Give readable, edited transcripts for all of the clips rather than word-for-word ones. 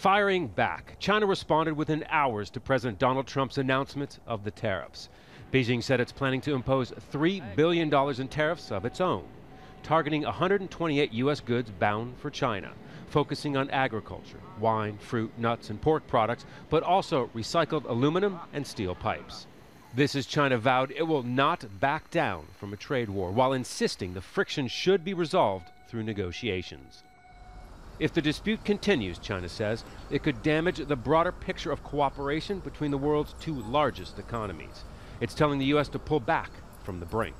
Firing back, China responded within hours to President Donald Trump's announcement of the tariffs. Beijing said it's planning to impose $3 billion in tariffs of its own, targeting 128 U.S. goods bound for China, focusing on agriculture, wine, fruit, nuts, and pork products, but also recycled aluminum and steel pipes. This as China vowed it will not back down from a trade war, while insisting the friction should be resolved through negotiations. If the dispute continues, China says, it could damage the broader picture of cooperation between the world's two largest economies. It's telling the U.S. to pull back from the brink.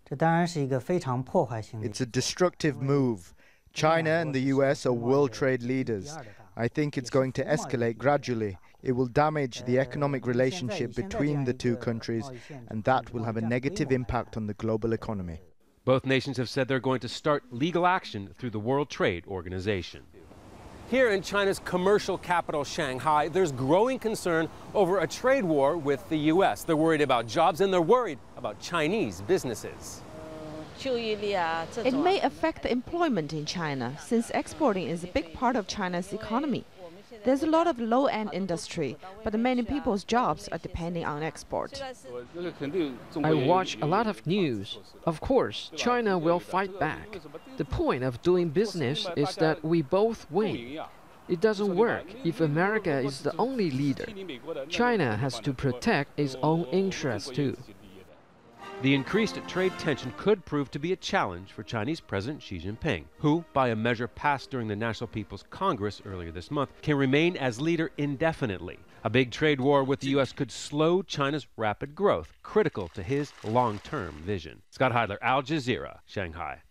It's a destructive move. China and the U.S. are world trade leaders. I think it's going to escalate gradually. It will damage the economic relationship between the two countries, and that will have a negative impact on the global economy. Both nations have said they're going to start legal action through the World Trade Organization. Here in China's commercial capital, Shanghai, there's growing concern over a trade war with the U.S. They're worried about jobs and they're worried about Chinese businesses. It may affect the employment in China, since exporting is a big part of China's economy. There's a lot of low-end industry, but many people's jobs are depending on export. I watch a lot of news. Of course, China will fight back. The point of doing business is that we both win. It doesn't work if America is the only leader. China has to protect its own interests too. The increased trade tension could prove to be a challenge for Chinese President Xi Jinping, who, by a measure passed during the National People's Congress earlier this month, can remain as leader indefinitely. A big trade war with the U.S. could slow China's rapid growth, critical to his long-term vision. Scott Heidler, Al Jazeera, Shanghai.